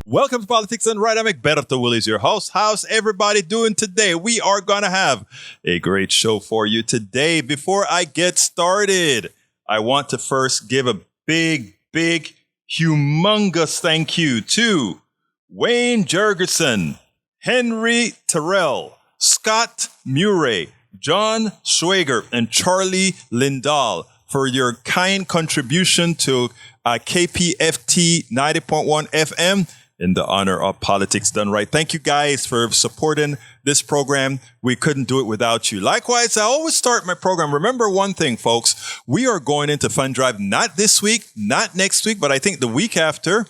Welcome to Politics Done Right. I'm Egberto Willies, your host. How's everybody doing today? We are going to have a great show for you today. Before I get started, I want to first give a big, humongous thank you to Wayne Jurgensen, Henry Terrell, Scott Murray, John Schwager, and Charlie Lindahl for your kind contribution to KPFT 90.1 FM in the honor of Politics Done Right. Thank you guys for supporting this program. We couldn't do it without you. Likewise, I always start my program. Remember one thing, folks. We are going into Fund Drive not this week, not next week, but I think the week after.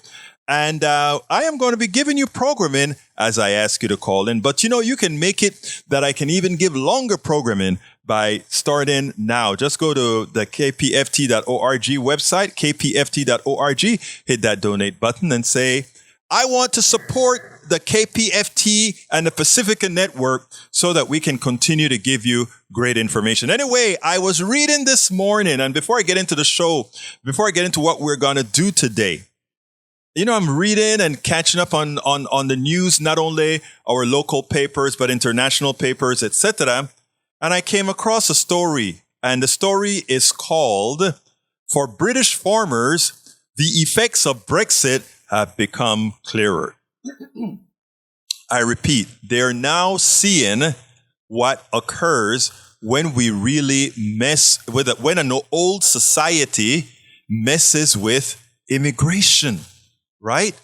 And I am going to be giving you programming as I ask you to call in. But you can make it that I can even give longer programming by starting now. Just go to the kpft.org website, kpft.org, hit that donate button and say, I want to support the KPFT and the Pacifica Network so that we can continue to give you great information. Anyway, I was reading this morning, and before I get into the show, before I get into what we're going to do today, I'm reading and catching up on the news, not only our local papers, but international papers, etc. And I came across a story, and the story is called, For British Farmers, the Effects of Brexit have become clearer. I repeat, they're now seeing what occurs when we really mess with it, when an old society messes with immigration, right?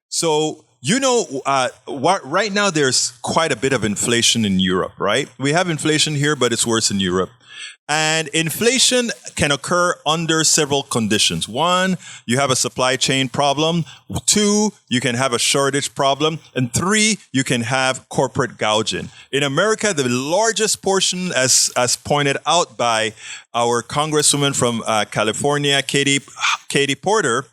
So, right now there's quite a bit of inflation in Europe, right? We have inflation here, but it's worse in Europe. And inflation can occur under several conditions. One, you have a supply chain problem. Two, you can have a shortage problem. And three, you can have corporate gouging. In America, the largest portion, as pointed out by our congresswoman from California, Katie Porter,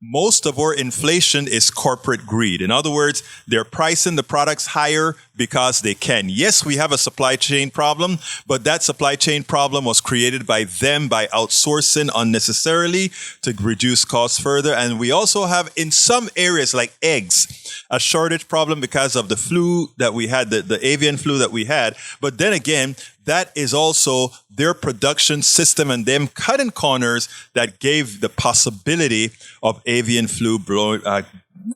most of our inflation is corporate greed. In other words, they're pricing the products higher because they can. Yes, we have a supply chain problem, but that supply chain problem was created by them by outsourcing unnecessarily to reduce costs further. And we also have, in some areas like eggs, a shortage problem because of the flu that we had, the avian flu that we had. But then again, that is also their production system and them cutting corners that gave the possibility of avian flu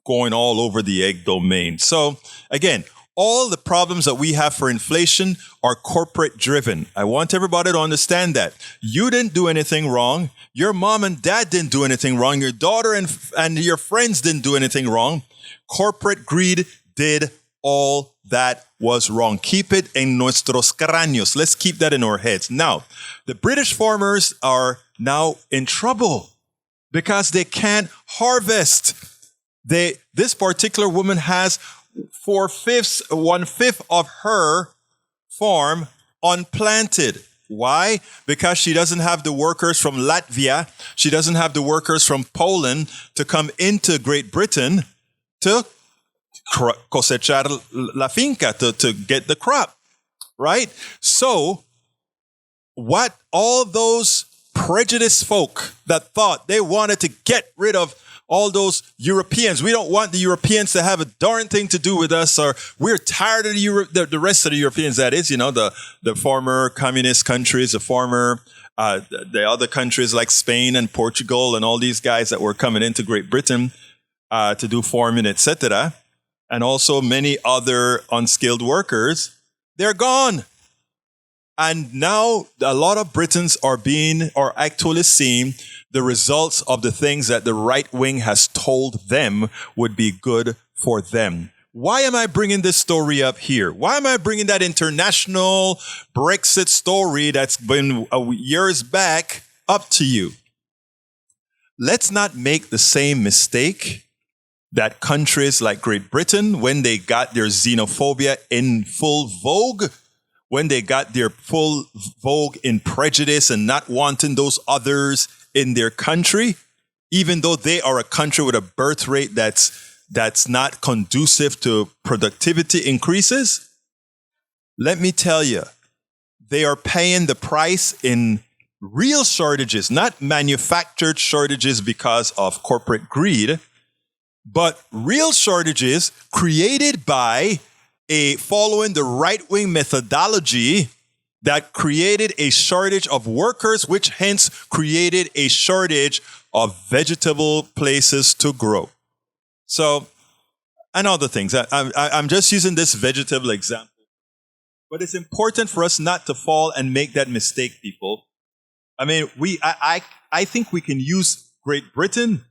going all over the egg domain. So again, all the problems that we have for inflation are corporate driven. I want everybody to understand that. You didn't do anything wrong. Your mom and dad didn't do anything wrong. Your daughter and your friends didn't do anything wrong. Corporate greed did all that was wrong. Keep it en nuestros cráneos. Let's keep that in our heads. Now, the British farmers are now in trouble because they can't harvest. This particular woman has 1/5 of her farm unplanted. Why? Because she doesn't have the workers from Latvia. She doesn't have the workers from Poland to come into Great Britain to cosechar la finca, to get the crop, right? So what all those prejudiced folk that thought they wanted to get rid of all those Europeans. We don't want the Europeans to have a darn thing to do with us, or we're tired of the rest of the Europeans. That is, the former communist countries, the other countries like Spain and Portugal and all these guys that were coming into Great Britain to do farming, etc. And also many other unskilled workers. They're gone. And now a lot of Britons are actually seeing the results of the things that the right wing has told them would be good for them. Why am I bringing this story up here? Why am I bringing that international Brexit story that's been years back up to you? Let's not make the same mistake that countries like Great Britain, when they got their xenophobia in full vogue, when they got their full vogue in prejudice and not wanting those others in their country, even though they are a country with a birth rate that's not conducive to productivity increases, let me tell you, they are paying the price in real shortages, not manufactured shortages because of corporate greed. but real shortages created by following the right-wing methodology that created a shortage of workers, which hence created a shortage of vegetable places to grow. So, and other things. I'm just using this vegetable example. But it's important for us not to fall and make that mistake, people. I mean, I think we can use Great Britain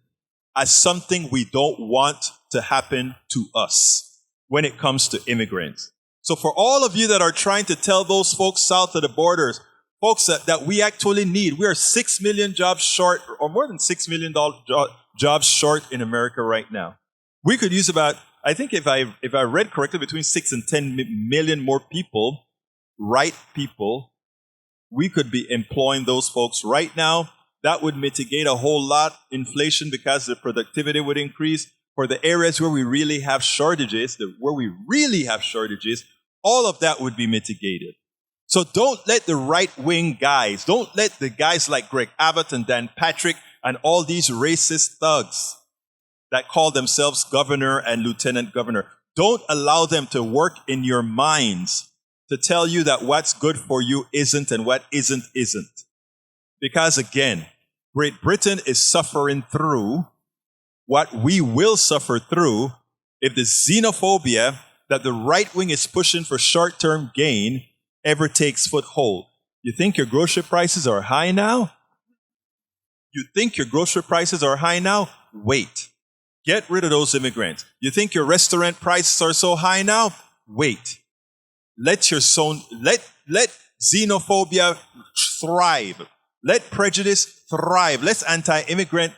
as something we don't want to happen to us when it comes to immigrants. So for all of you that are trying to tell those folks south of the borders, folks that we actually need, we are 6 million jobs short, or more than $6 million jobs short in America right now. We could use about, I think if I read correctly, between 6 and 10 million more people, right people. We could be employing those folks right now. That would mitigate a whole lot inflation because the productivity would increase. For the areas where we really have shortages, all of that would be mitigated. So don't let the right-wing guys, don't let the guys like Greg Abbott and Dan Patrick and all these racist thugs that call themselves governor and lieutenant governor, don't allow them to work in your minds to tell you that what's good for you isn't and what isn't. Because again, Great Britain is suffering through what we will suffer through if the xenophobia that the right wing is pushing for short-term gain ever takes foothold. You think your grocery prices are high now? Wait. Get rid of those immigrants. You think your restaurant prices are so high now? Wait. Let xenophobia thrive. Let prejudice thrive. Let anti-immigrant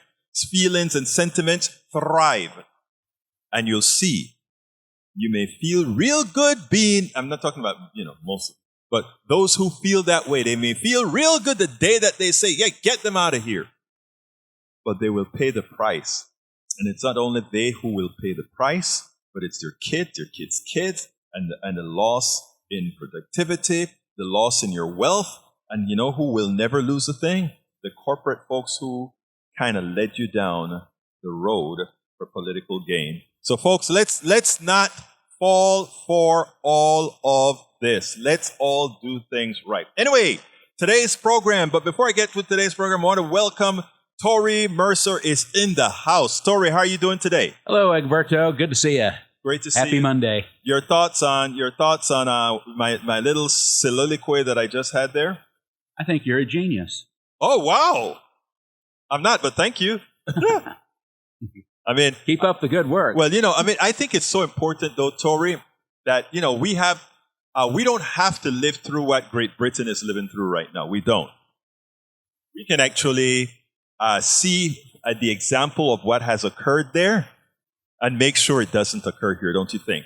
feelings and sentiments thrive. And you'll see, you may feel real good being, I'm not talking about, most of them, but those who feel that way, they may feel real good the day that they say, yeah, get them out of here. But they will pay the price. And it's not only they who will pay the price, but it's their kids' kids, and the loss in productivity, the loss in your wealth. And you know who will never lose a thing? The corporate folks who kind of led you down the road for political gain. So folks, let's not fall for all of this. Let's all do things right. Anyway, today's program, but before I get to today's program, I want to welcome Tori Mercer is in the house. Tori, how are you doing today? Hello, Egberto. Good to see you. Great to see you. Happy Monday. Your thoughts on my little soliloquy that I just had there? I think you're a genius. Oh, wow. I'm not, but thank you. I mean, keep up the good work. Well, I think it's so important though, Tori, that, we don't have to live through what Great Britain is living through right now. We don't. We can actually see the example of what has occurred there and make sure it doesn't occur here, don't you think?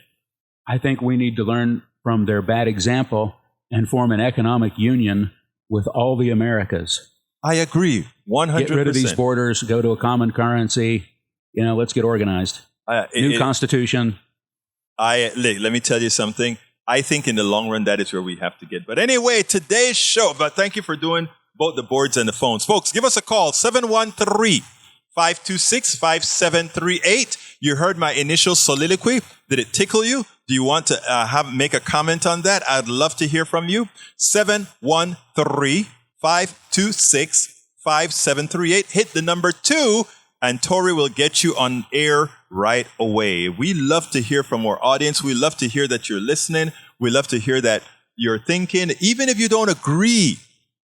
I think we need to learn from their bad example and form an economic union with all the Americas. I agree, 100%. Get rid of these borders, go to a common currency. Let's get organized. New constitution. Let me tell you something. I think in the long run, that is where we have to get. But anyway, today's show, but thank you for doing both the boards and the phones. Folks, give us a call, 713-526-5738. You heard my initial soliloquy. Did it tickle you? Do you want to make a comment on that? I'd love to hear from you. 713-526-5738. Hit the number 2, and Tori will get you on air right away. We love to hear from our audience. We love to hear that you're listening. We love to hear that you're thinking, even if you don't agree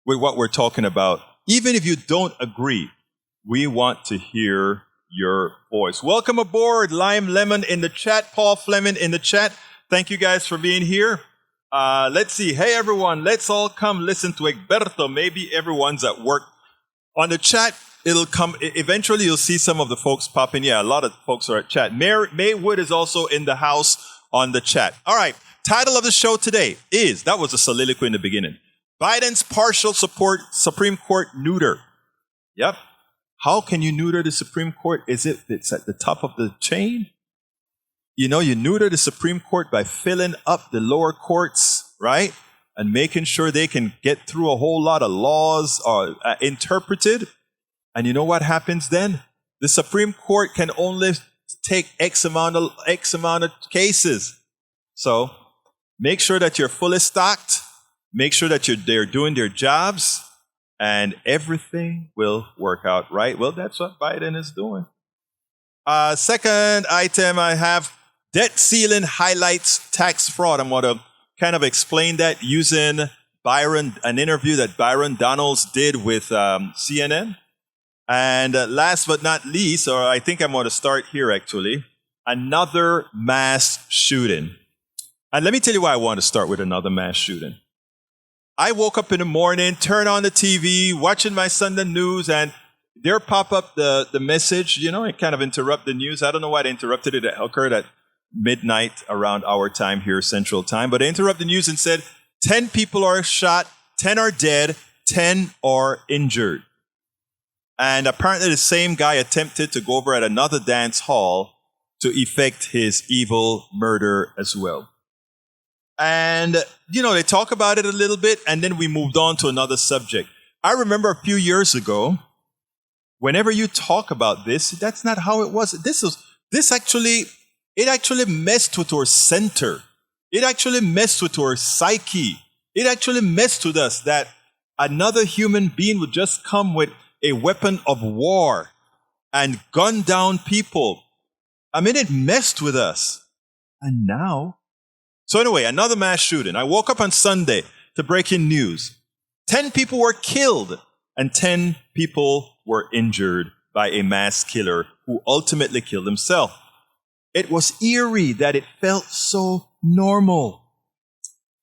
with what we're talking about. Even if you don't agree, we want to hear your voice. Welcome aboard, Lime Lemon in the chat, Paul Fleming in the chat. Thank you guys for being here. Let's see. Hey, everyone, let's all come listen to Egberto. Maybe everyone's at work. On the chat, it'll come. Eventually, you'll see some of the folks pop in. Yeah, a lot of folks are at chat. May Wood is also in the house on the chat. All right. Title of the show today is, that was a soliloquy in the beginning, Biden's partial support Supreme Court neuter. Yep. How can you neuter the Supreme Court? It's at the top of the chain? You neuter the Supreme Court by filling up the lower courts, right? And making sure they can get through a whole lot of laws interpreted. And you know what happens then? The Supreme Court can only take X amount of cases. So make sure that you're fully stocked. Make sure that they're doing their jobs, and everything will work out right. Well, that's what Biden is doing. Second item I have, debt ceiling highlights tax fraud. I'm going to kind of explain that using an interview that Byron Donalds did with CNN. And last but not least, or I think I'm going to start here actually, another mass shooting. And let me tell you why I want to start with another mass shooting. I woke up in the morning, turn on the TV, watching my Sunday news, and there pop up the message, it kind of interrupt the news. I don't know why they interrupted it. It occurred at midnight around our time here, Central Time. But they interrupted the news and said, 10 people are shot, 10 are dead, 10 are injured. And apparently the same guy attempted to go over at another dance hall to effect his evil murder as well. And, they talk about it a little bit, and then we moved on to another subject. I remember a few years ago, whenever you talk about this, that's not how it was. It actually messed with our center. It actually messed with our psyche. It actually messed with us that another human being would just come with a weapon of war and gun down people. I mean, it messed with us. And now, so anyway, another mass shooting. I woke up on Sunday to breaking news. 10 people were killed and 10 people were injured by a mass killer who ultimately killed himself. It was eerie that it felt so normal.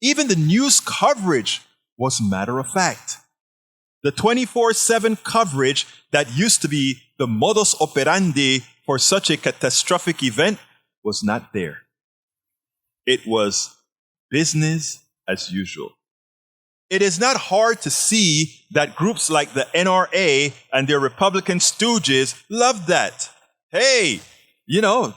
Even the news coverage was matter of fact. The 24/7 coverage that used to be the modus operandi for such a catastrophic event was not there. It was business as usual. It is not hard to see that groups like the NRA and their Republican stooges love that. Hey,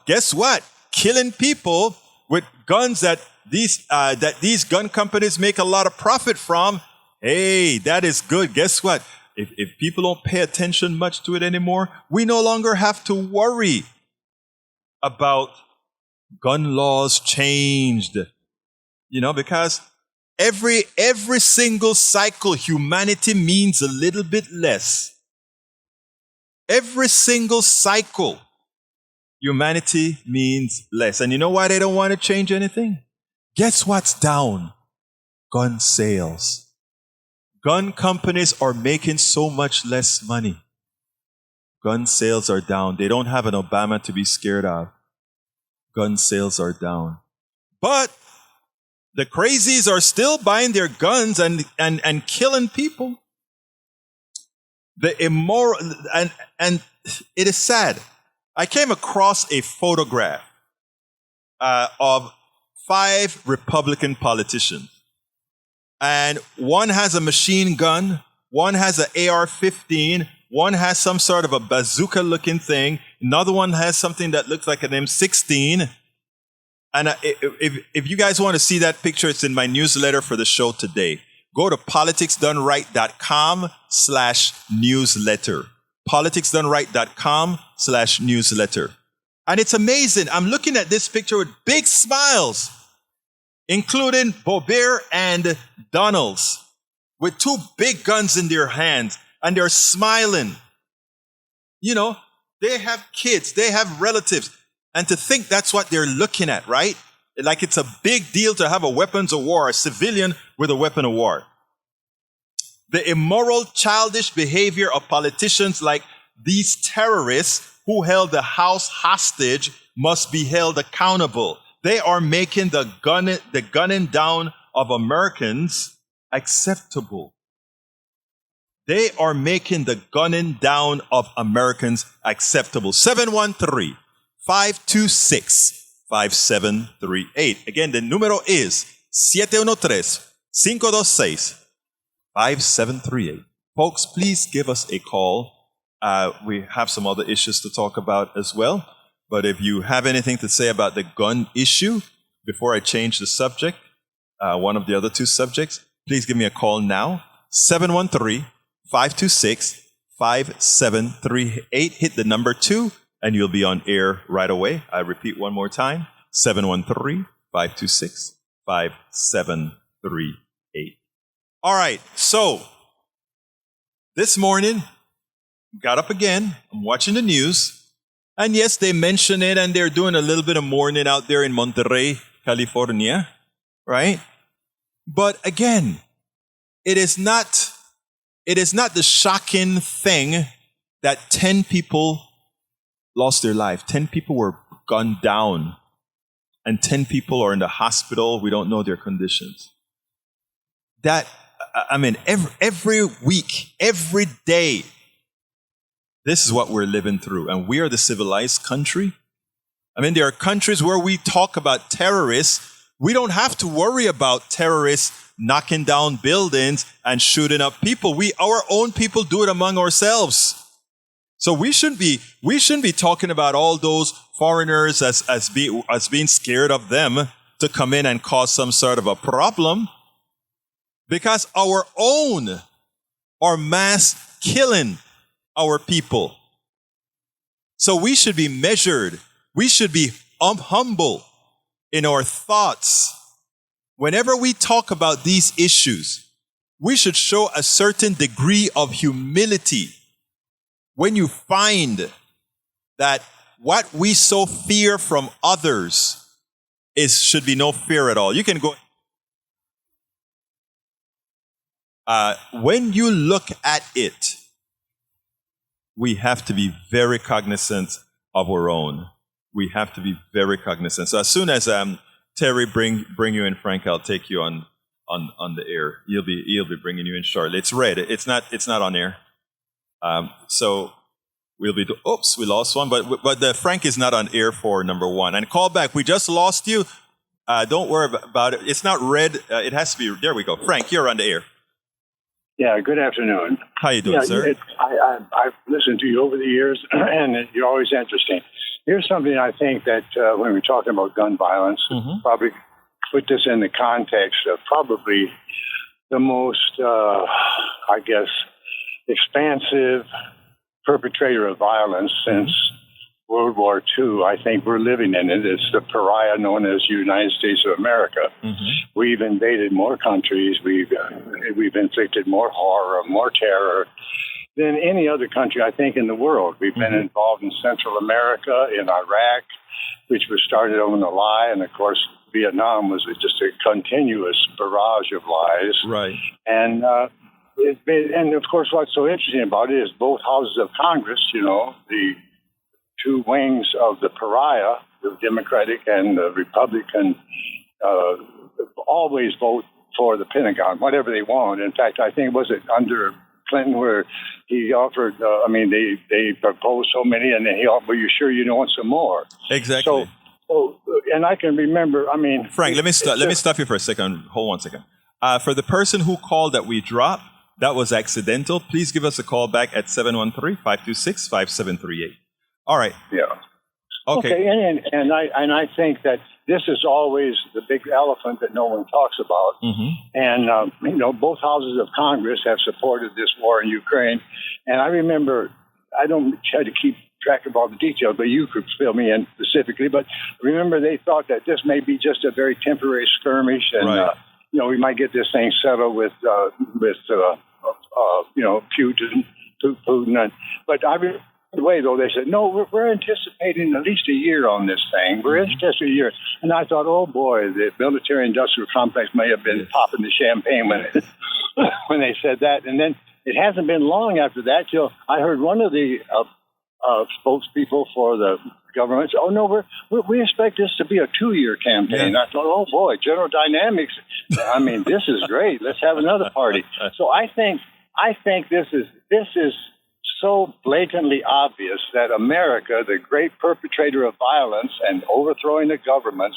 guess what? Killing people with guns that these gun companies make a lot of profit from. Hey, that is good. Guess what? If people don't pay attention much to it anymore, we no longer have to worry about gun laws changed. Because every single cycle, humanity means a little bit less. Every single cycle, humanity means less. And you know why they don't want to change anything? Guess what's down? Gun sales. Gun companies are making so much less money. Gun sales are down. They don't have an Obama to be scared of. Gun sales are down. But the crazies are still buying their guns and killing people. The immoral, and it is sad. I came across a photograph of 5 Republican politicians. And one has a machine gun, one has an AR-15, one has some sort of a bazooka-looking thing, another one has something that looks like an M16. And if you guys want to see that picture, it's in my newsletter for the show today. Go to politicsdoneright.com/newsletter. politicsdoneright.com/newsletter. And it's amazing. I'm looking at this picture with big smiles, including Boebert and Donalds, with 2 big guns in their hands, and they're smiling. They have kids, they have relatives, and to think that's what they're looking at, right? Like it's a big deal to have a weapons of war, a civilian with a weapon of war. The immoral, childish behavior of politicians like these terrorists who held the House hostage must be held accountable. They are making the gunning down of Americans acceptable. They are making the gunning down of Americans acceptable. 713-526-5738. Again, the numero is 713-526-5738. Folks, please give us a call. We have some other issues to talk about as well. But if you have anything to say about the gun issue, before I change the subject, one of the other 2 subjects, please give me a call now. 713-526-5738. Hit the number 2 and you'll be on air right away. I repeat one more time, 713-526-5738. All right, so this morning, got up again. I'm watching the news. And yes, they mention it, and they're doing a little bit of mourning out there in Monterey, California, right? But again, it is not the shocking thing that 10 people lost their life. 10 people were gunned down, and 10 people are in the hospital. We don't know their conditions. Every week, every day, this is what we're living through. And we are the civilized country. There are countries where we talk about terrorists. We don't have to worry about terrorists knocking down buildings and shooting up people. Our own people do it among ourselves. So we shouldn't be talking about all those foreigners as being scared of them to come in and cause some sort of a problem. Because our own are mass killing our people. So we should be measured. We should be humble in our thoughts. Whenever we talk about these issues, we should show a certain degree of humility. When you find that what we so fear from others should be no fear at all. You can go. When you look at it, we have to be very cognizant of our own. We have to be very cognizant. So as soon as Terry bring you in, Frank, I'll take you on the air. He'll be bringing you in shortly. It's red. It's not on air. So we'll be. Oops, we lost one. But the Frank is not on air for number one. And call back. We just lost you. Don't worry about it. It's not red. It has to be. There we go. Frank, you're on the air. Yeah, good afternoon. How you doing, sir? I've listened to you over the years, and you're always interesting. Here's something I think that when we're talking about gun violence, probably put this in the context of probably the most, expansive perpetrator of violence since World War II. I think we're living in it. It's the pariah known as United States of America. We've invaded more countries. We've inflicted more horror, more terror than any other country, I think, in the world. We've been involved in Central America, in Iraq, which was started on a lie, and of course, Vietnam was just a continuous barrage of lies. Right. And and of course, what's so interesting about it is both houses of Congress, the two wings of the pariah, the Democratic and the Republican, always vote for the Pentagon, whatever they want. In fact, I think, was it under Clinton where he offered, they proposed so many, and then he offered, well, you sure you don't want some more? Exactly. So, and I can remember, Frank, let me stop you for a second. Hold on a second. For the person who called that we dropped, that was accidental. Please give us a call back at 713-526-5738. All right. Yeah. Okay. And I think that this is always the big elephant that no one talks about. And both houses of Congress have supported this war in Ukraine. And I remember, I don't try to keep track of all the details, but you could fill me in specifically. But remember, they thought that this may be just a very temporary skirmish, and right. We might get this thing settled with Putin. But the way, though, they said, no, we're anticipating at least a year on this thing. We're anticipating a year. And I thought, oh, boy, the military-industrial complex may have been popping the champagne when they said that. And then it hasn't been long after that till I heard one of the spokespeople for the government say, oh, no, we expect this to be a 2-year campaign. Yeah. I thought, oh, boy, General Dynamics, this is great. Let's have another party. So I think this is so blatantly obvious that America, the great perpetrator of violence and overthrowing the governments,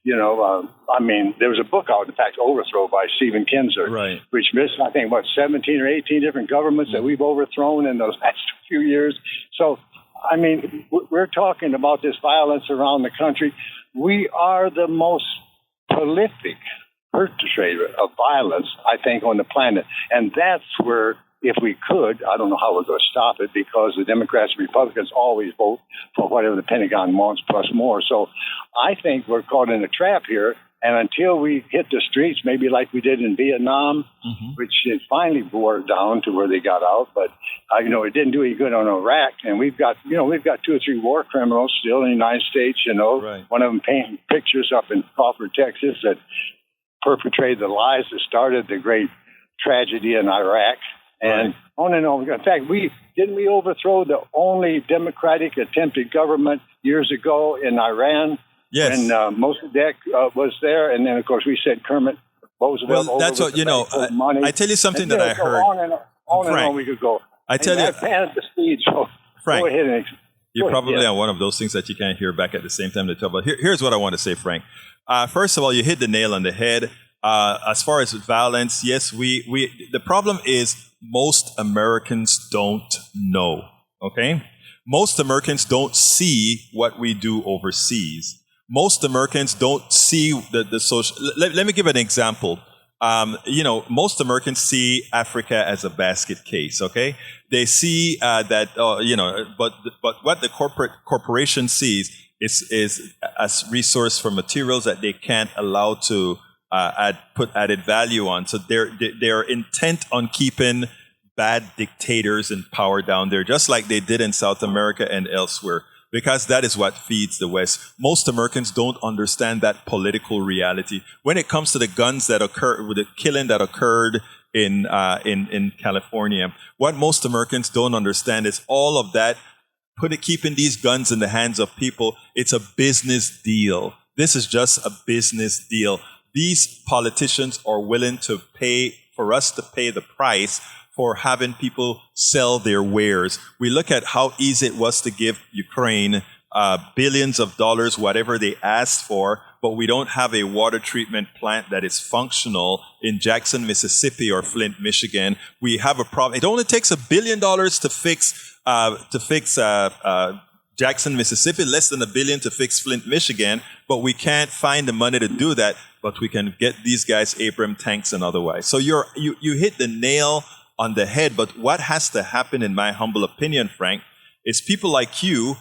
there was a book out, in fact, Overthrow by Stephen Kinzer, right, which lists, I think, 17 or 18 different governments that we've overthrown in those last few years. So, we're talking about this violence around the country. We are the most prolific perpetrator of violence, I think, on the planet. And that's where if we could, I don't know how we're going to stop it because the Democrats and Republicans always vote for whatever the Pentagon wants plus more. So I think we're caught in a trap here. And until we hit the streets, maybe like we did in Vietnam, which it finally bore down to where they got out, but it didn't do any good on Iraq. And we've got 2 or 3 war criminals still in the United States. Right. One of them painting pictures up in Crawford, Texas, that perpetrated the lies that started the great tragedy in Iraq. And on and on. In fact, we overthrow the only democratic attempted government years ago in Iran. Yes. And Mossadegh was there, and then of course we said Kermit Roosevelt. Well, that's what money. I tell you something that I heard. On and on we could go. I tell you, I've passed the speed. So Frank, go ahead and you're probably on one of those things that you can't hear back at the same time to talk about. Here's what I want to say, Frank. First of all, you hit the nail on the head. As far as violence, yes, the problem is most Americans don't know. Okay, most Americans don't see what we do overseas. Most Americans don't see the social. Let me give an example. Most Americans see Africa as a basket case. Okay, they see that. But what the corporation sees is as resource for materials that they can't allow to put added value on. So they're intent on keeping bad dictators in power down there, just like they did in South America and elsewhere. Because that is what feeds the West. Most Americans don't understand that political reality. When it comes to the guns that occur, with the killing that occurred in California, what most Americans don't understand is all of that, keeping these guns in the hands of people, it's a business deal. This is just a business deal. These politicians are willing to pay for us to pay the price for having people sell their wares. We look at how easy it was to give Ukraine billions of dollars, whatever they asked for, but we don't have a water treatment plant that is functional in Jackson, Mississippi or Flint, Michigan. We have a problem. It only takes $1 billion to fix Jackson, Mississippi, less than $1 billion to fix Flint, Michigan, but we can't find the money to do that, but we can get these guys Abrams tanks and otherwise. So you hit the nail on the head, but what has to happen, in my humble opinion, Frank, is people like you,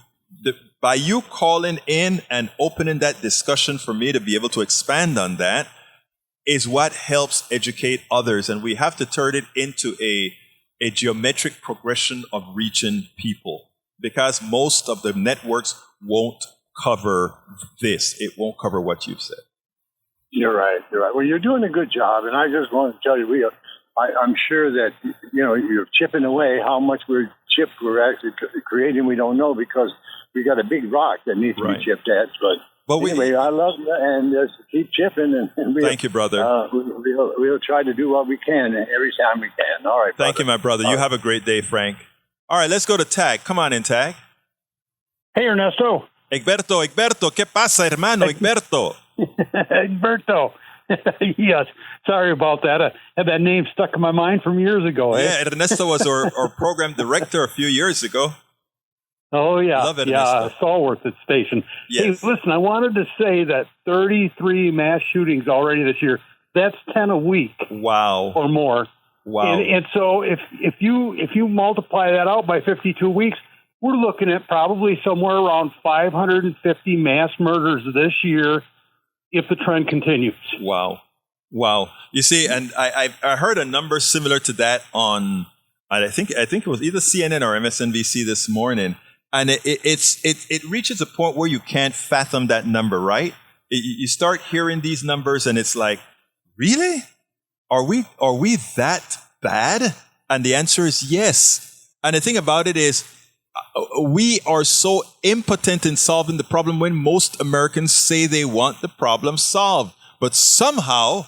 by you calling in and opening that discussion for me to be able to expand on that, is what helps educate others. And we have to turn it into a geometric progression of reaching people, because most of the networks won't cover this. It won't cover what you've said. You're right. Well, you're doing a good job, and I just want to tell you, I'm sure that you're chipping away. How much we're actually creating, we don't know, because we got a big rock that needs to be chipped at. But anyway, I love you, and just keep chipping. And thank you, brother. We'll try to do what we can every time we can. All right. Thank you, my brother. You have a great day, Frank. All right, let's go to Tag. Come on in, Tag. Hey, Ernesto. Egberto, ¿qué pasa, hermano? Egberto. Egberto. Yes. Sorry about that. I had that name stuck in my mind from years ago. Yeah, Ernesto was our program director a few years ago. Oh, yeah. Love Ernesto. Yeah, Stallworth at station. Yes. Hey, listen, I wanted to say that 33 mass shootings already this year. That's 10 a week. Wow. Or more. Wow. And so if you multiply that out by 52 weeks, we're looking at probably somewhere around 550 mass murders this year if the trend continues. Wow. You see, and I heard a number similar to that on, I think it was either CNN or MSNBC this morning, and it reaches a point where you can't fathom that number, right? You start hearing these numbers, and it's like, really? Are we that bad? And the answer is yes. And the thing about it is, we are so impotent in solving the problem when most Americans say they want the problem solved. But somehow,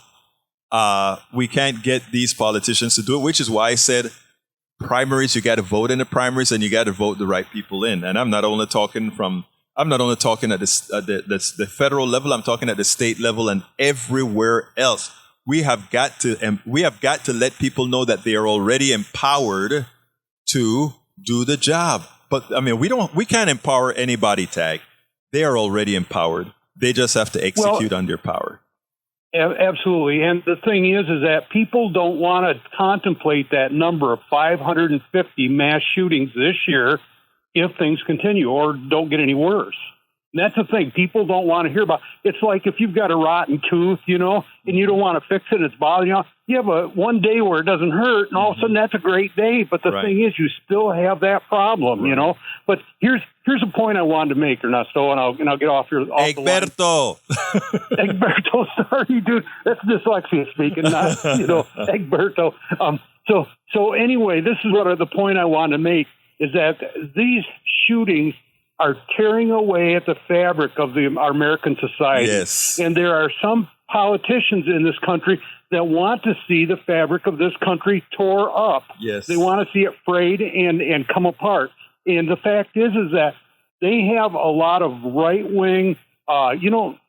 we can't get these politicians to do it, which is why I said primaries, you got to vote in the primaries and you got to vote the right people in. And I'm not only talking at the federal level, I'm talking at the state level and everywhere else. We have got to let people know that they are already empowered to do the job. But I mean, we can't empower anybody, Tag. They are already empowered. They just have to execute on their power. Absolutely. And the thing is that people don't want to contemplate that number of 550 mass shootings this year if things continue or don't get any worse. And that's the thing. People don't want to hear about. It's like if you've got a rotten tooth, and you don't want to fix it, it's bothering you. You have one day where it doesn't hurt, and all of a sudden that's a great day. But the thing is, you still have that problem, But here's a point I wanted to make, Ernesto, and I'll get off your Egberto. Egberto, sorry, dude. That's dyslexia speaking, not Egberto. So anyway, this is what the point I wanted to make is that these shootings are tearing away at the fabric of our American society. Yes. And there are some politicians in this country that want to see the fabric of this country tore up. Yes. They want to see it frayed and come apart. And the fact is that they have a lot of right-wing,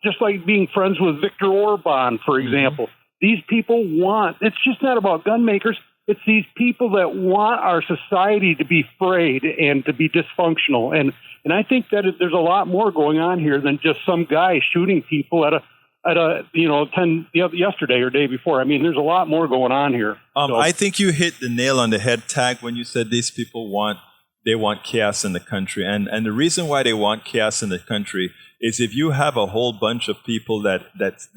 just like being friends with Viktor Orban, for example. These people it's just not about gun makers. It's these people that want our society to be frayed and to be dysfunctional. And I think that there's a lot more going on here than just some guy shooting people at a yesterday or day before. I mean, there's a lot more going on here. I think you hit the nail on the head, Tag, when you said these people want chaos in the country. And the reason why they want chaos in the country is if you have a whole bunch of people that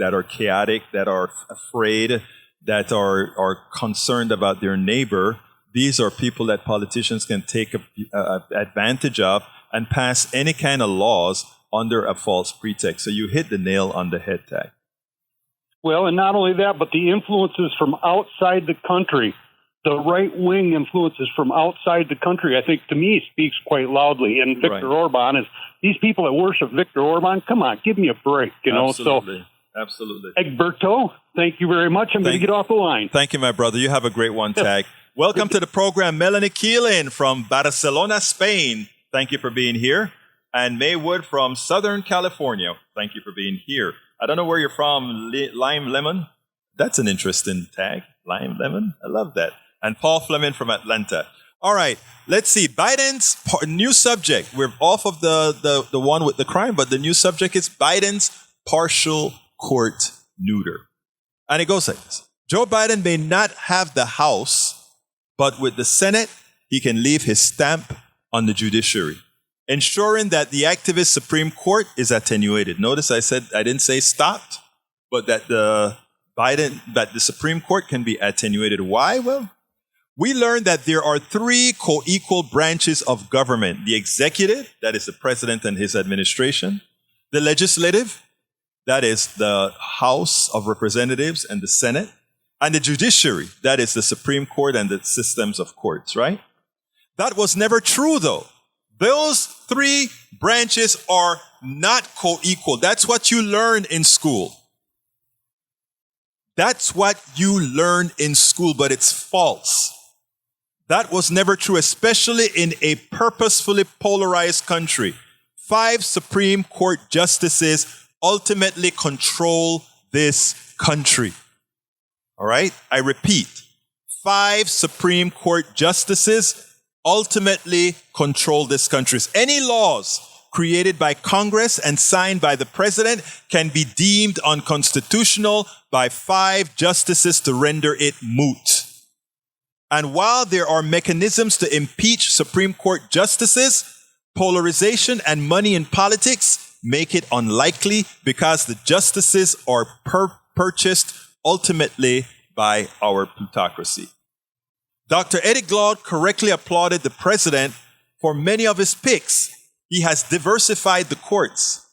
are chaotic, that are afraid, that are concerned about their neighbor, these are people that politicians can take advantage of and pass any kind of laws under a false pretext. So you hit the nail on the head, Tag. Well, and not only that, but the influences from outside the country, the right-wing influences from outside the country, I think, to me, speaks quite loudly. And Viktor Orban is, these people that worship Viktor Orban, come on, give me a break, Absolutely. So, Absolutely. Egberto, thank you very much. I'm going to get off the line. Thank you, my brother. You have a great one, Tag. Welcome to the program, Melanie Keelan from Barcelona, Spain. Thank you for being here. And Maywood from Southern California. Thank you for being here. I don't know where you're from, Lime Lemon. That's an interesting tag, Lime Lemon. I love that. And Paul Fleming from Atlanta. All right, let's see. Biden's new subject. We're off of the one with the crime, but the new subject is Biden's partial court neuter. And it goes like this. Joe Biden may not have the House, but with the Senate, he can leave his stamp on the judiciary, ensuring that the activist Supreme Court is attenuated. Notice I didn't say stopped, but that the Supreme Court can be attenuated. Why? Well, we learned that there are three co-equal branches of government. The executive, that is the president and his administration. The legislative, that is the House of Representatives and the Senate. And the judiciary, that is the Supreme Court and the systems of courts, right? That was never true, though. Those three branches are not co-equal. That's what you learn in school. That's what you learn in school, but it's false. That was never true, especially in a purposefully polarized country. 5 Supreme Court justices ultimately control this country. All right? I repeat, 5 Supreme Court justices ultimately control this country. Any laws created by Congress and signed by the president can be deemed unconstitutional by 5 justices to render it moot. And while there are mechanisms to impeach Supreme Court justices, polarization and money in politics make it unlikely because the justices are purchased ultimately by our plutocracy. Dr. Eddie Glaude correctly applauded the president for many of his picks. He has diversified the courts.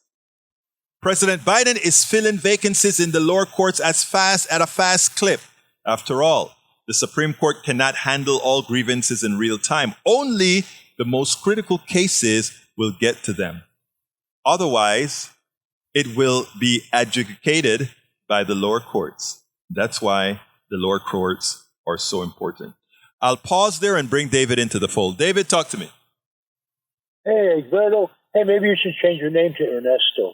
President Biden is filling vacancies in the lower courts at a fast clip. After all, the Supreme Court cannot handle all grievances in real time. Only the most critical cases will get to them. Otherwise, it will be adjudicated by the lower courts. That's why the lower courts are so important. I'll pause there and bring David into the fold. David, talk to me. Hey, Egberto. Hey, maybe you should change your name to Ernesto.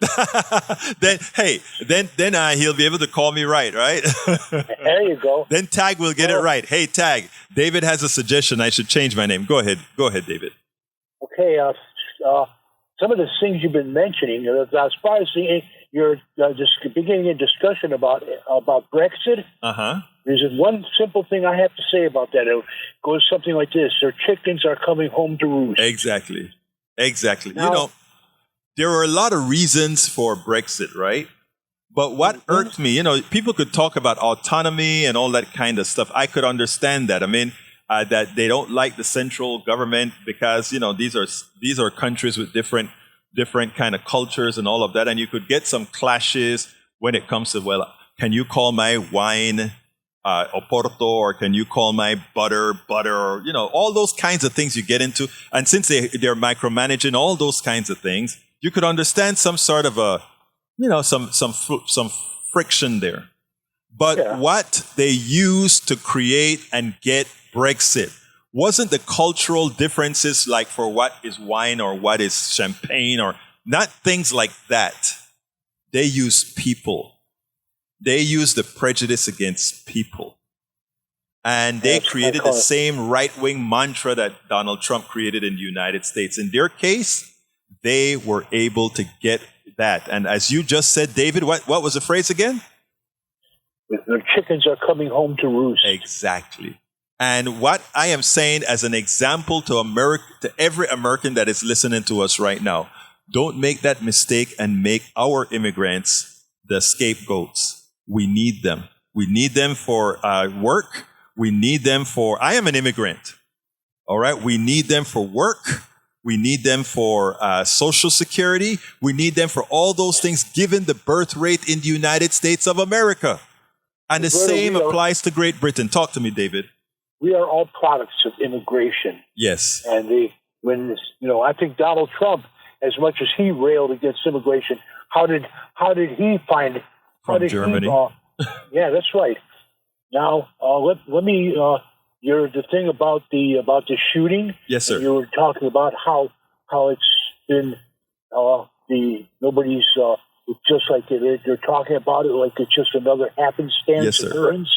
then he'll be able to call me right? There you go. Then Tag will get it right. Hey, Tag, David has a suggestion. I should change my name. Go ahead, David. Okay. Some of the things you've been mentioning, as far as you beginning a discussion about Brexit. There's one simple thing I have to say about that. It goes something like this: "Their chickens are coming home to roost." Exactly. Now, There are a lot of reasons for Brexit, right? But what irked me, people could talk about autonomy and all that kind of stuff. I could understand that. I mean, that they don't like the central government because, these are countries with different kind of cultures and all of that. And you could get some clashes when it comes to, well, can you call my wine Oporto, or can you call my butter, or, all those kinds of things you get into. And since they're micromanaging all those kinds of things, you could understand some sort of some friction there. But what they used to create and get Brexit wasn't the cultural differences, like for what is wine or what is champagne, or not things like that. They use people. They use the prejudice against people. And they created the same right-wing mantra that Donald Trump created in the United States. In their case, they were able to get that. And as you just said, David, what was the phrase again? "The chickens are coming home to roost." Exactly. And what I am saying as an example to every American that is listening to us right now, don't make that mistake and make our immigrants the scapegoats. We need them. We need them for work. We need them for, I am an immigrant. All right. We need them for work. We need them for Social Security. We need them for all those things, given the birth rate in the United States of America. And the same applies to Great Britain. Talk to me, David. We are all products of immigration. Yes. And I think Donald Trump, as much as he railed against immigration, how did he find from Germany? Yeah, that's right. Now, let me. You're the thing about the shooting. Yes, sir. You were talking about how it's been nobody's. It's just like they're talking about it like it's just another happenstance occurrence.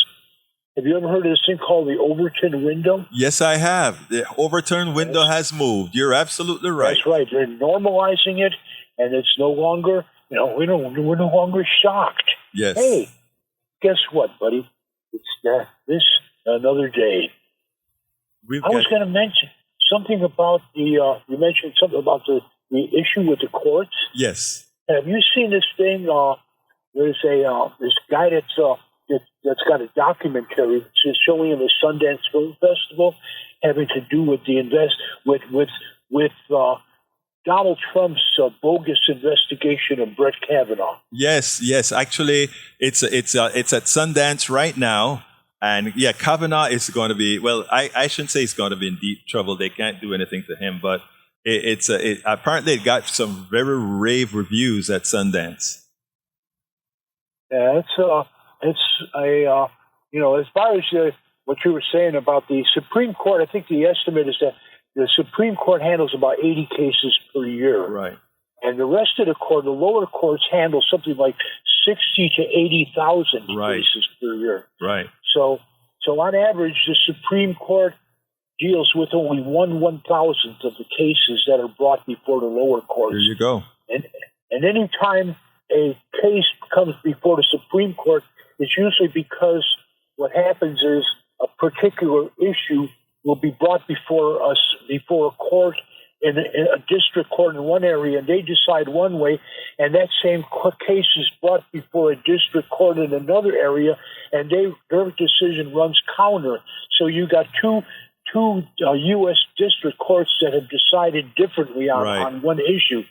Have you ever heard of this thing called the Overton window? Yes, I have. The Overton window has moved. You're absolutely right. That's right. They're normalizing it, and it's no longer. We're no longer shocked. Yes. Hey, guess what, buddy? It's this another day. I was going to mention something about you mentioned something about the issue with the courts. Yes. Have you seen this thing? There's this guy that's got a documentary showing in the Sundance Film Festival, having to do with with Donald Trump's bogus investigation of Brett Kavanaugh. Yes. Actually, it's at Sundance right now, and Kavanaugh is going to be. Well, I shouldn't say he's going to be in deep trouble. They can't do anything to him, but apparently it got some very rave reviews at Sundance. Yeah, as far as what you were saying about the Supreme Court, I think the estimate is that the Supreme Court handles about 80 cases per year. Right. And the rest of the lower courts handle something like 60 to 80,000 cases per year. Right. So on average, the Supreme Court deals with only 1/1000th of the cases that are brought before the lower courts. There you go. And any time a case comes before the Supreme Court, it's usually because what happens is a particular issue will be brought before a court in a district court in one area, and they decide one way, and that same case is brought before a district court in another area, and their decision runs counter. So you got two U.S. district courts that have decided differently on one issue.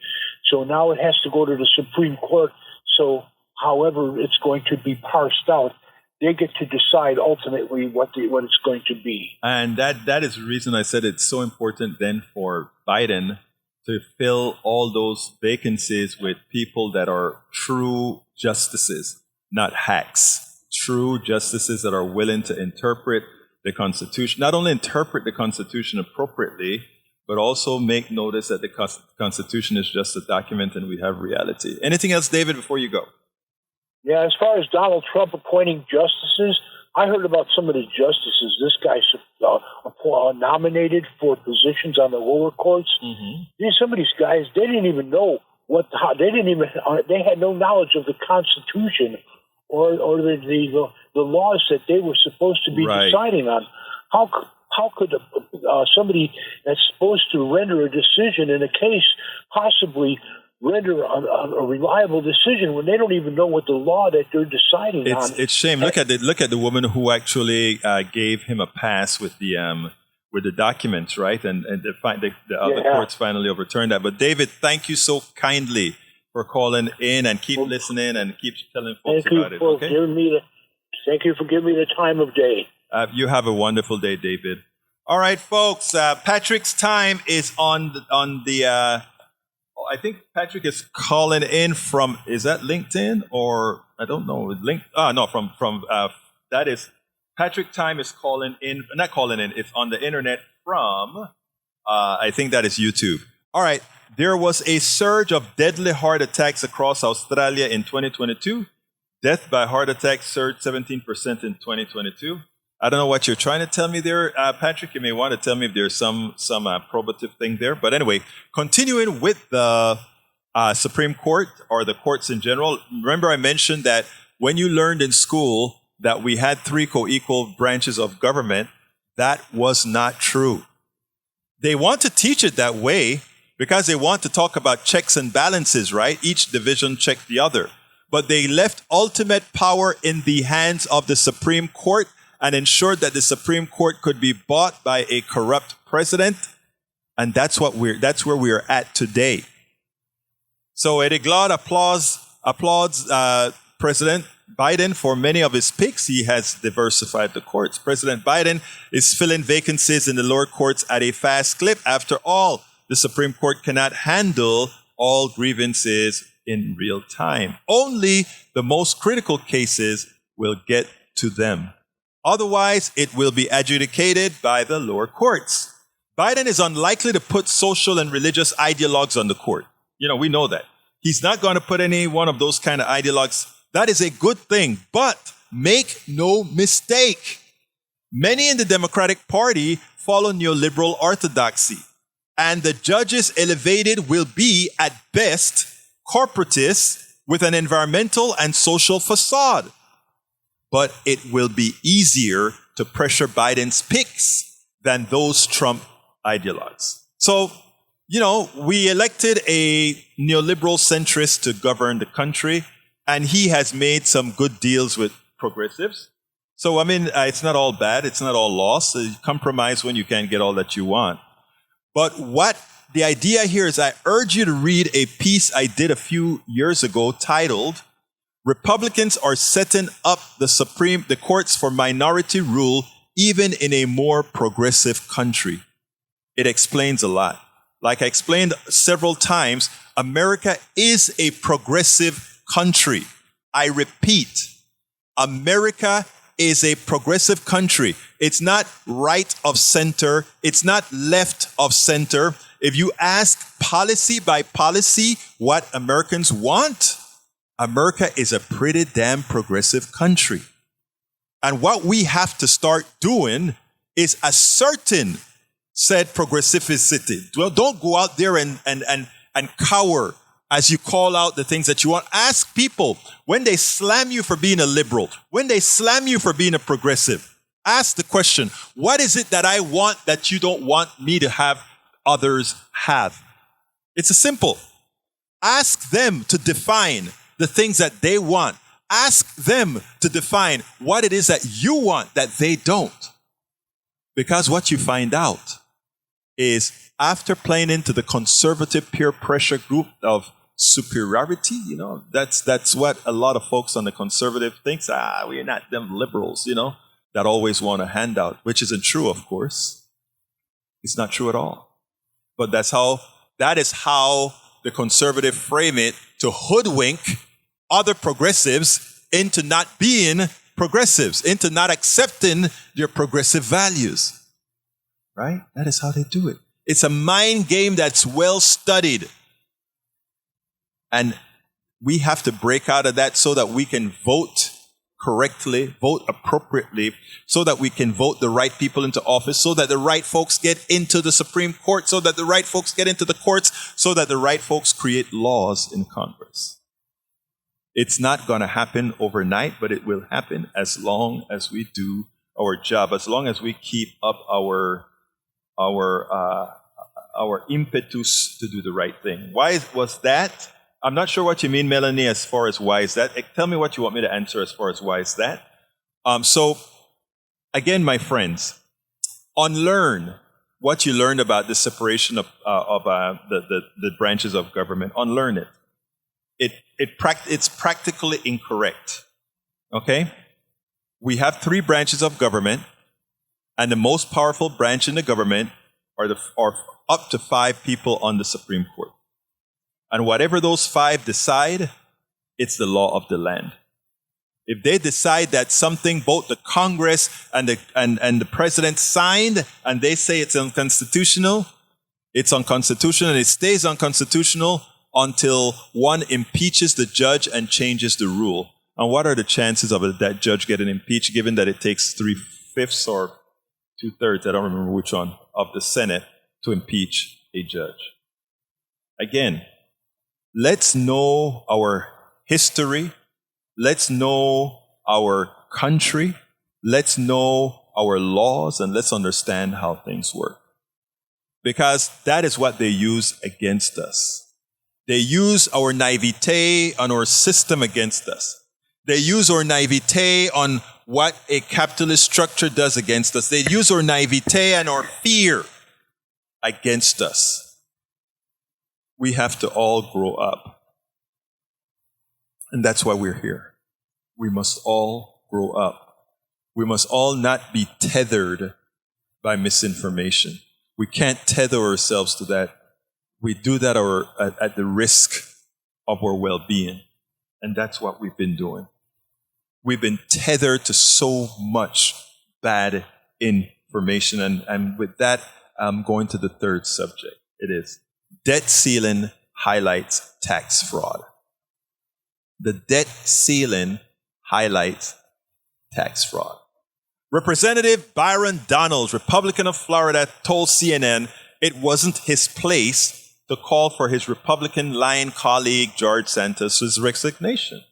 So now it has to go to the Supreme Court. So however it's going to be parsed out, they get to decide ultimately what it's going to be. And that is the reason I said it's so important then for Biden to fill all those vacancies with people that are true justices, not hacks. True justices that are willing to interpret the Constitution, not only interpret the Constitution appropriately, but also make notice that the Constitution is just a document and we have reality. Anything else, David, before you go? Yeah, as far as Donald Trump appointing justices, I heard about some of the justices this guy nominated for positions on the lower courts. Mm-hmm. Some of these guys, they didn't even know how they didn't even they had no knowledge of the Constitution or the laws that they were supposed to be deciding on. How could somebody that's supposed to render a decision in a case possibly render a reliable decision when they don't even know what the law that they're deciding on? It's shame. Look at the woman who actually gave him a pass with the documents, right? And the other courts finally overturned that. But David, thank you so kindly for calling in and keep listening and keep telling folks about it. Okay? Thank you for giving me the time of day. You have a wonderful day, David. All right, folks. Patrick's time is on the. I think Patrick is calling in from. Is that LinkedIn or I don't know? From that is Patrick. Time is calling in. Not calling in. It's on the internet from. I think that is YouTube. All right. There was a surge of deadly heart attacks across Australia in 2022. Death by heart attack surged 17% in 2022. I don't know what you're trying to tell me there, Patrick. You may want to tell me if there's some probative thing there. But anyway, continuing with the Supreme Court or the courts in general, remember I mentioned that when you learned in school that we had 3 co-equal branches of government, that was not true. They want to teach it that way because they want to talk about checks and balances, right? Each division checked the other. But they left ultimate power in the hands of the Supreme Court and ensured that the Supreme Court could be bought by a corrupt president. And that's where we're at today. So Eddie Glaude applauds President Biden for many of his picks. He has diversified the courts. President Biden is filling vacancies in the lower courts at a fast clip. After all, the Supreme Court cannot handle all grievances in real time. Only the most critical cases will get to them. Otherwise, it will be adjudicated by the lower courts. Biden is unlikely to put social and religious ideologues on the court. We know that. He's not going to put any one of those kind of ideologues. That is a good thing. But make no mistake, many in the Democratic Party follow neoliberal orthodoxy. And the judges elevated will be, at best, corporatists with an environmental and social facade. But it will be easier to pressure Biden's picks than those Trump ideologues. So, we elected a neoliberal centrist to govern the country, and he has made some good deals with progressives. So, it's not all bad. It's not all lost. You compromise when you can't get all that you want. But what the idea here is, I urge you to read a piece I did a few years ago titled, Republicans are setting up the courts for minority rule even in a more progressive country. It explains a lot. Like I explained several times, America is a progressive country. I repeat, America is a progressive country. It's not right of center. It's not left of center. If you ask policy by policy what Americans want, America is a pretty damn progressive country. And what we have to start doing is asserting said progressivity. Well, don't go out there and cower as you call out the things that you want. Ask people when they slam you for being a liberal, when they slam you for being a progressive, ask the question, what is it that I want that you don't want me to have, others have? It's a simple. Ask them to define the things that they want. Ask them to define what it is that you want that they don't. Because what you find out is after playing into the conservative peer pressure group of superiority, that's what a lot of folks on the conservative thinks. We're not them liberals, that always want a handout, which isn't true, of course. It's not true at all. But that is how the conservative frame it, to hoodwink other progressives into not being progressives, into not accepting their progressive values. Right? That is how they do it. It's a mind game that's well studied. And we have to break out of that so that we can vote correctly, vote appropriately, so that we can vote the right people into office, so that the right folks get into the Supreme Court, so that the right folks get into the courts, so that the right folks create laws in Congress. It's not going to happen overnight, but it will happen as long as we do our job, as long as we keep up our impetus to do the right thing. Why was that? I'm not sure what you mean, Melanie, as far as why is that. Tell me what you want me to answer as far as why is that. So, again, my friends, unlearn what you learned about the separation of the branches of government. Unlearn it. It's practically incorrect. Okay? We have 3 branches of government, and the most powerful branch in the government are up to 5 people on the Supreme Court. And whatever those 5 decide, it's the law of the land. If they decide that something both the Congress and the president signed, and they say it's unconstitutional, and it stays unconstitutional until one impeaches the judge and changes the rule. And what are the chances of that judge getting impeached, given that it takes 3/5 or 2/3, I don't remember which one, of the Senate to impeach a judge? Again, let's know our history. Let's know our country. Let's know our laws, and let's understand how things work. Because that is what they use against us. They use our naivete on our system against us. They use our naivete on what a capitalist structure does against us. They use our naivete and our fear against us. We have to all grow up. And that's why we're here. We must all grow up. We must all not be tethered by misinformation. We can't tether ourselves to that. We do that at the risk of our well-being. And that's what we've been doing. We've been tethered to so much bad information. And with that, I'm going to the third subject. It is debt ceiling highlights tax fraud. The debt ceiling highlights tax fraud. Representative Byron Donalds, Republican of Florida, told CNN it wasn't his place to call for his Republican lying colleague George Santos' resignation.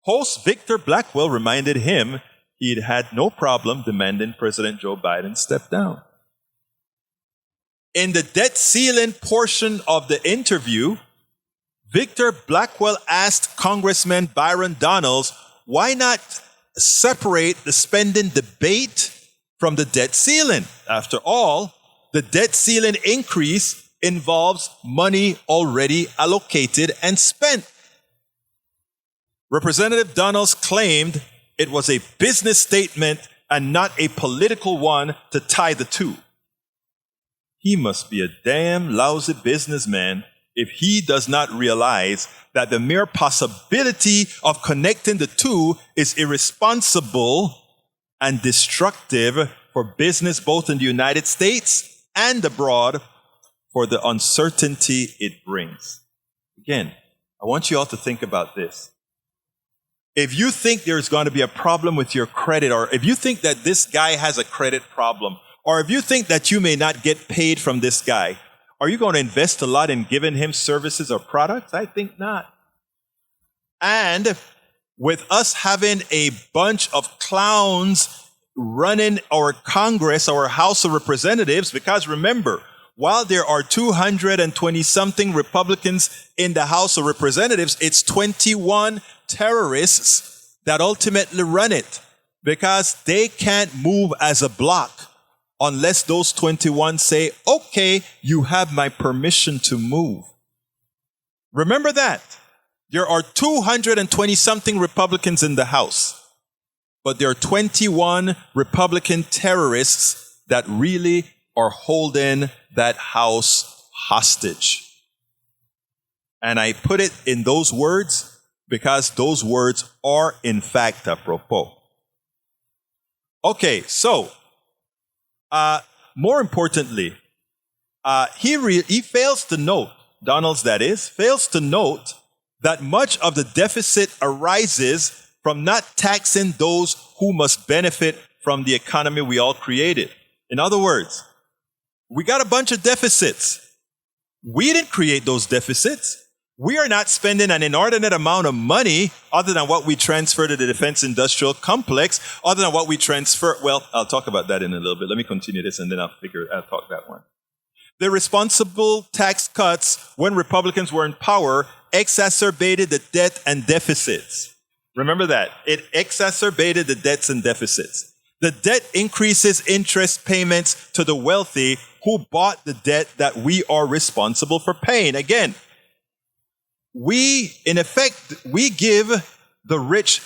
Host Victor Blackwell reminded him he'd had no problem demanding President Joe Biden step down. In the debt ceiling portion of the interview, Victor Blackwell asked Congressman Byron Donalds why not separate the spending debate from the debt ceiling. After all, the debt ceiling increase involves money already allocated and spent. Representative Donalds claimed it was a business statement and not a political one to tie the two. He must be a damn lousy businessman if he does not realize that the mere possibility of connecting the two is irresponsible and destructive for business both in the United States and abroad for the uncertainty it brings. Again, I want you all to think about this. If you think there's going to be a problem with your credit, or if you think that this guy has a credit problem, or if you think that you may not get paid from this guy, are you going to invest a lot in giving him services or products? I think not. And with us having a bunch of clowns running our Congress, our House of Representatives, because remember, while there are 220-something Republicans in the House of Representatives, it's 21 terrorists that ultimately run it, because they can't move as a block unless those 21 say, okay, you have my permission to move. Remember that. There are 220-something Republicans in the House, but there are 21 Republican terrorists that really are holding that House hostage. And I put it in those words because those words are in fact apropos. Okay, so more importantly, he fails to note, Donalds that is, fails to note that much of the deficit arises from not taxing those who must benefit from the economy we all created. In other words, we got a bunch of deficits. We didn't create those deficits. We are not spending an inordinate amount of money other than what we transfer to the defense industrial complex, other than what we transfer. Well, I'll talk about that in a little bit. Let me continue this and then I'll talk that one. The responsible tax cuts when Republicans were in power exacerbated the debt and deficits. Remember that. It exacerbated the debts and deficits. The debt increases interest payments to the wealthy who bought the debt that we are responsible for paying. Again, we give the rich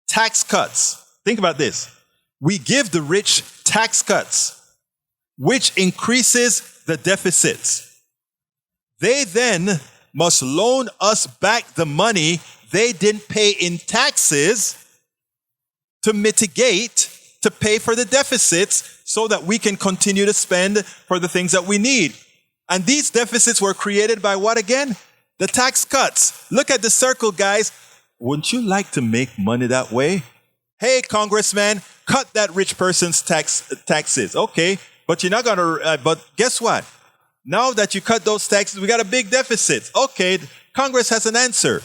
tax cuts. Think about this. We give the rich tax cuts, which increases the deficits. They then must loan us back the money they didn't pay in taxes to mitigate, to pay for the deficits so that we can continue to spend for the things that we need. And these deficits were created by what again? The tax cuts. Look at the circle, guys. Wouldn't you like to make money that way? Hey, congressman, cut that rich person's taxes. Okay, but you're not going to, but guess what? Now that you cut those taxes, we got a big deficit. Okay, Congress has an answer.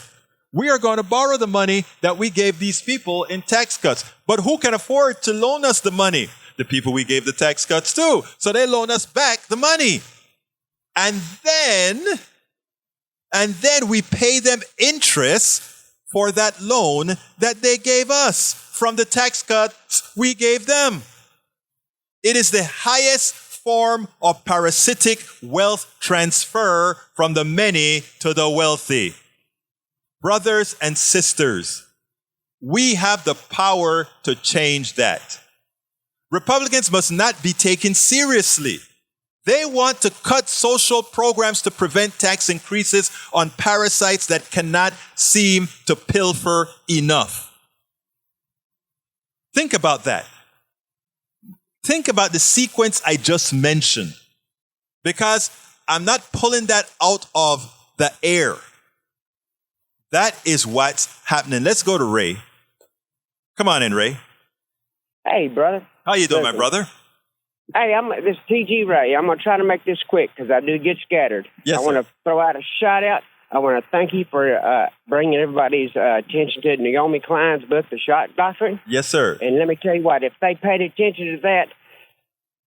We are going to borrow the money that we gave these people in tax cuts. But who can afford to loan us the money? The people we gave the tax cuts to. So they loan us back the money. And then we pay them interest for that loan that they gave us from the tax cuts we gave them. It is the highest form of parasitic wealth transfer from the many to the wealthy. Brothers and sisters, we have the power to change that. Republicans must not be taken seriously. They want to cut social programs to prevent tax increases on parasites that cannot seem to pilfer enough. Think about that. Think about the sequence I just mentioned, because I'm not pulling that out of the air. That is what's happening. Let's go to Ray. Come on in, Ray. Hey, brother. How you doing, my brother? Hey, this is TG Ray. I'm going to try to make this quick because I do get scattered. Yes, I want to throw out a shout out. I want to thank you for bringing everybody's attention to Naomi Klein's book, The Shock Doctrine. Yes, sir. And let me tell you what, if they paid attention to that,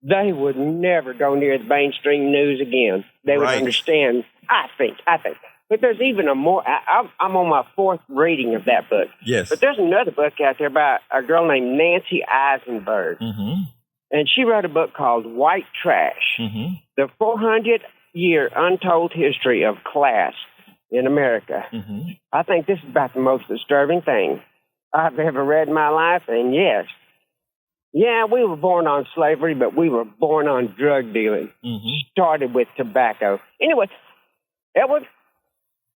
they would never go near the mainstream news again. They would understand, I think. But there's even a more, I'm on my fourth reading of that book. Yes. But there's another book out there by a girl named Nancy Eisenberg. Mm-hmm. And she wrote a book called White Trash, Mm-hmm. The 400-Year Untold History of Class in America. Mm-hmm. I think this is about the most disturbing thing I've ever read in my life. And yes, we were born on slavery, but we were born on drug dealing. Mm-hmm. Started with tobacco. Anyway, Edward,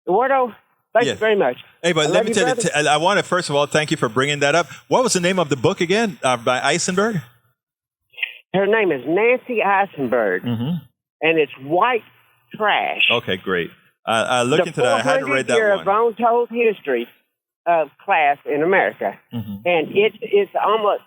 Eduardo, thank you very much. Hey, but let me tell you, I want to first of all thank you for bringing that up. What was the name of the book again by Eisenberg? Her name is Nancy Eisenberg, Mm-hmm. and it's White Trash. Okay, great. I'll look into that. I hadn't read that one. The 400-year of untold history of class in America, Mm-hmm. and it's almost,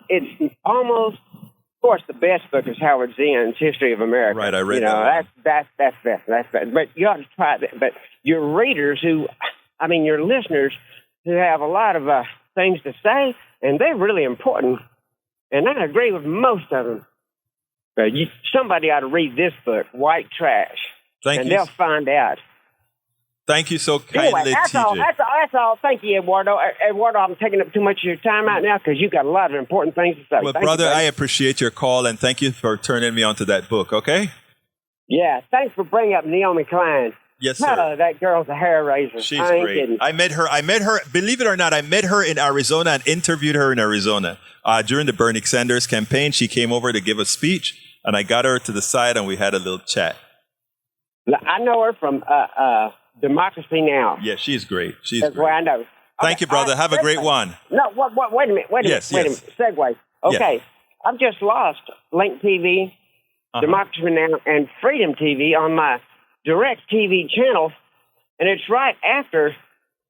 of course, the best book is Howard Zinn's History of America. Right, I read that. That's best. But you ought to try that. But your readers your listeners who have a lot of things to say, and they're really important, and I agree with most of them. But somebody ought to read this book, White Trash, and they'll find out. Thank you so kindly, anyway, that's TJ. That's all. Thank you, Eduardo. Eduardo, I'm taking up too much of your time right now because you've got a lot of important things to say. Well, thank brother, you, I appreciate your call, and thank you for turning me on to that book, okay? Yeah, thanks for bringing up Naomi Klein. Yes, sir. That girl's a hair raiser. She's great. Kidding. I met her, believe it or not, I met her in Arizona and interviewed her in Arizona. During the Bernie Sanders campaign, she came over to give a speech, and I got her to the side, and we had a little chat. I know her from Democracy Now! Yeah, she's great. That's where I know. Okay, Thank you, brother. Have a great one. No, wait a minute. Wait a minute. Segue. Okay. I've just lost Link TV, Democracy Now! And Freedom TV on my Direct TV channel, and it's right after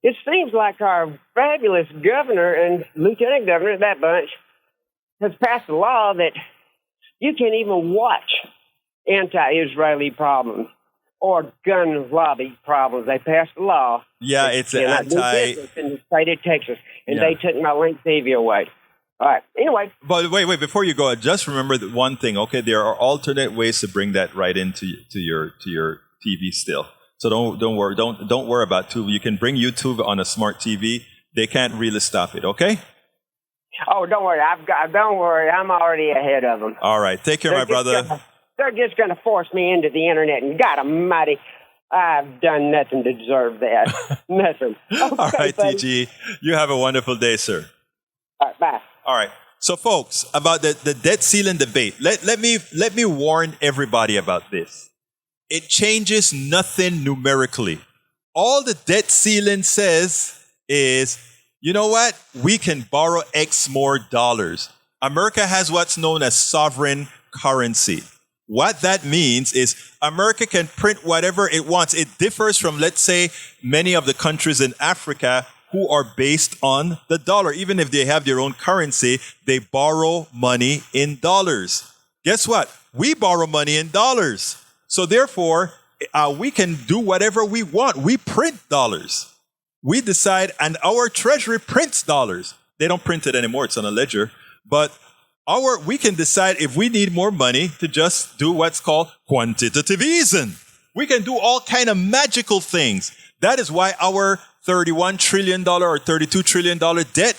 it seems like our fabulous governor and lieutenant governor, that bunch, has passed a law that you can't even watch anti-Israeli problems or gun lobby problems. They passed a law. Yeah, it's an do business in the state of Texas, and they took my Link TV away. All right. Anyway. But wait, before you go, just remember that one thing, okay? There are alternate ways to bring that right into your TV still. So don't worry about Tubi. You can bring YouTube on a smart TV. They can't really stop it, okay? Oh, don't worry. Don't worry. I'm already ahead of them. All right. Take care, my brother. They're just going to force me into the internet, and God Almighty, I've done nothing to deserve that. Nothing. Okay, all right, buddy. TG. You have a wonderful day, sir. All right, bye. All right. So, folks, about the debt ceiling debate, let me warn everybody about this. It changes nothing numerically. All the debt ceiling says is, you know what? We can borrow X more dollars. America has what's known as sovereign currency. What that means is America can print whatever it wants. It differs from, let's say, many of the countries in Africa who are based on the dollar. Even if they have their own currency, they borrow money in dollars. Guess what? We borrow money in dollars. So therefore, we can do whatever we want. We print dollars. We decide, and our treasury prints dollars. They don't print it anymore. It's on a ledger. But we can decide if we need more money to just do what's called quantitative easing. We can do all kind of magical things. That is why our $31 trillion or $32 trillion debt,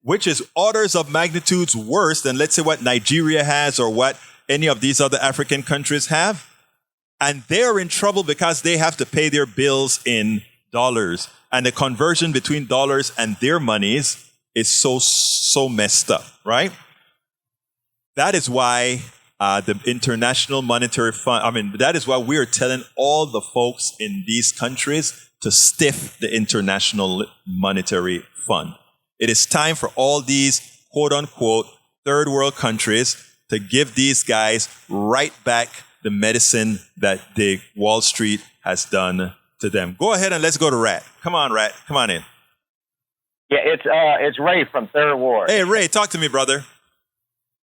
which is orders of magnitudes worse than, let's say, what Nigeria has or what any of these other African countries have. And they're in trouble because they have to pay their bills in dollars. And the conversion between dollars and their monies is so messed up, right? That is why the International Monetary Fund, that is why we are telling all the folks in these countries to stiff the International Monetary Fund. It is time for all these quote-unquote third world countries to give these guys right back the medicine that the Wall Street has done to them. Go ahead and let's go to Rat. Come on, Rat. Come on in. Yeah, it's Ray from Third Ward. Hey, Ray, talk to me, brother.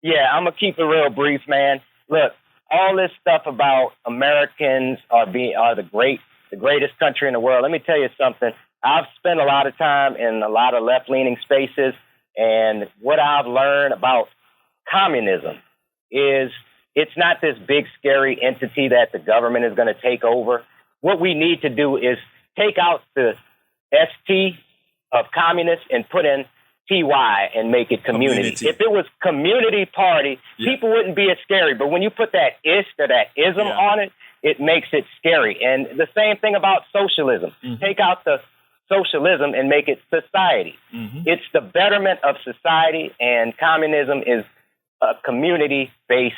Yeah, I'm gonna keep it real brief, man. Look, all this stuff about Americans are the greatest country in the world. Let me tell you something. I've spent a lot of time in a lot of left-leaning spaces, and what I've learned about communism is it's not this big, scary entity that the government is going to take over. What we need to do is take out the ST of communist and put in TY and make it community. If it was community party, people wouldn't be as scary. But when you put that ish or that ism on it, it makes it scary. And the same thing about socialism. Mm-hmm. Take out the socialism and make it society. Mm-hmm. It's the betterment of society, and communism is a community-based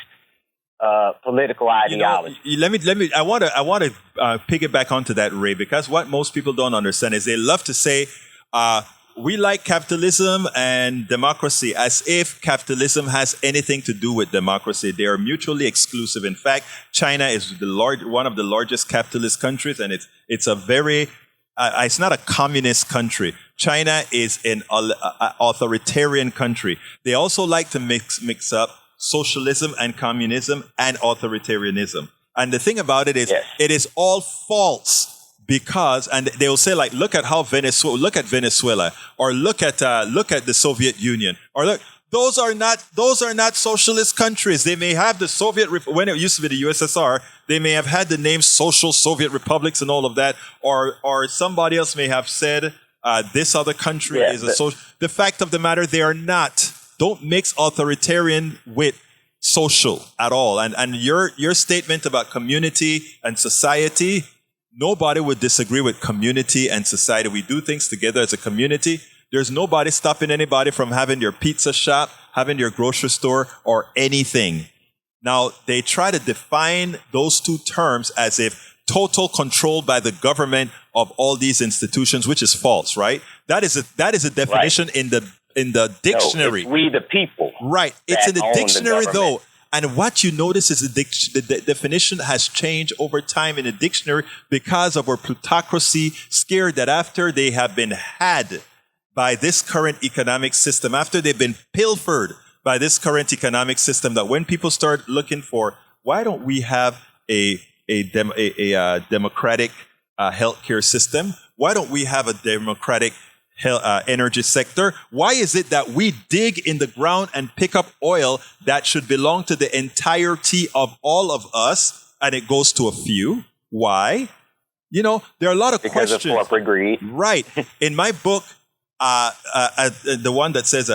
political ideology. I want to piggyback onto that, Ray, because what most people don't understand is they love to say, we like capitalism and democracy, as if capitalism has anything to do with democracy. They are mutually exclusive. In fact, China is one of the largest capitalist countries, and it's a very it's not a communist country. China is an authoritarian country. They also like to mix up socialism and communism and authoritarianism. And the thing about it is, it is all false. Because, and they'll say, like, look at Venezuela, or look at the Soviet Union, or look, those are not socialist countries. They may have the when it used to be the USSR, they may have had the name social Soviet republics and all of that, or somebody else may have said this other country is a social. The fact of the matter, they are not. Don't mix authoritarian with social at all. And your statement about community and society. Nobody would disagree with community and society. We do things together as a community. There's nobody stopping anybody from having your pizza shop, having your grocery store, or anything. Now, they try to define those two terms as if total control by the government of all these institutions, which is false, right? That is a definition in the dictionary. No, it's we the people. Right. It's in the dictionary, though. And what you notice is the definition has changed over time in the dictionary because of our plutocracy, scared that after they have been had by this current economic system, after they've been pilfered by this current economic system, that when people start looking for, why don't we have a democratic healthcare system? Why don't we have a democratic energy sector? Why is it that we dig in the ground and pick up oil that should belong to the entirety of all of us, and it goes to a few? Why? You know, there are a lot of Because questions. of corporate greed. Right. In my book, the one that says,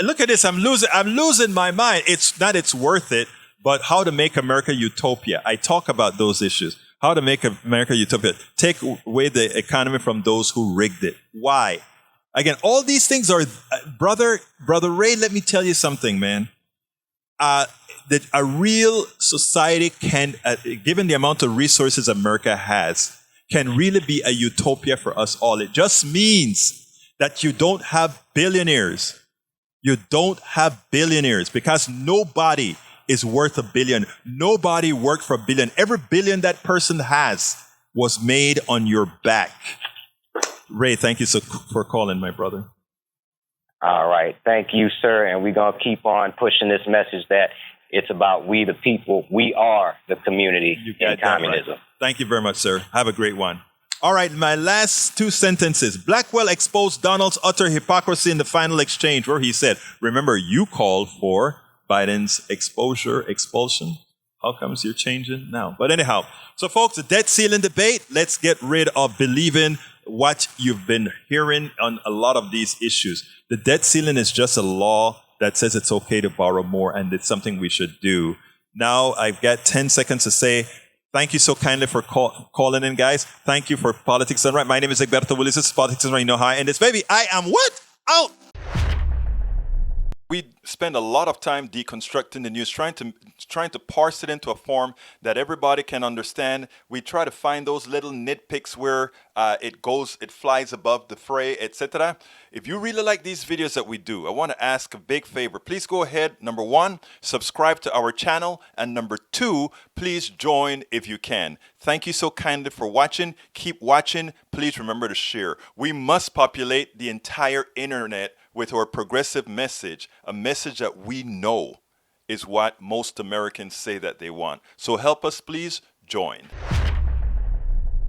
look at this, I'm losing my mind. It's not it's worth it, but how to make America utopia. I talk about those issues. How to make America utopia. Take away the economy from those who rigged it. Why? Again, all these things are, brother Ray, let me tell you something, man. That a real society can, given the amount of resources America has, can really be a utopia for us all. It just means that you don't have billionaires. You don't have billionaires because nobody is worth $1 billion. Nobody worked for $1 billion. Every billion that person has was made on your back. Ray, thank you for calling, my brother. All right. Thank you, sir. And we're going to keep on pushing this message that it's about we the people. We are the community in communism. Right. Thank you very much, sir. Have a great one. All right, my last two sentences. Blackwell exposed Donald's utter hypocrisy in the final exchange where he said, remember, you called for Biden's expulsion. How comes you're changing now? But anyhow, so folks, the debt ceiling debate, let's get rid of believing what you've been hearing on a lot of these issues. The debt ceiling is just a law that says it's okay to borrow more, and it's something we should do. Now, I've got 10 seconds to say thank you so kindly for calling in, guys. Thank you for Politics Done Right. My name is Egberto Willis. This is Politics Done Right. You know how I end this, baby. I am what? Out! We spend a lot of time deconstructing the news, trying to parse it into a form that everybody can understand. We try to find those little nitpicks where it flies above the fray, etc. If you really like these videos that we do, I want to ask a big favor. Please go ahead. Number one, subscribe to our channel. And number two, please join if you can. Thank you so kindly for watching. Keep watching. Please remember to share. We must populate the entire internet with our progressive message, a message that we know is what most Americans say that they want. So help us, please join.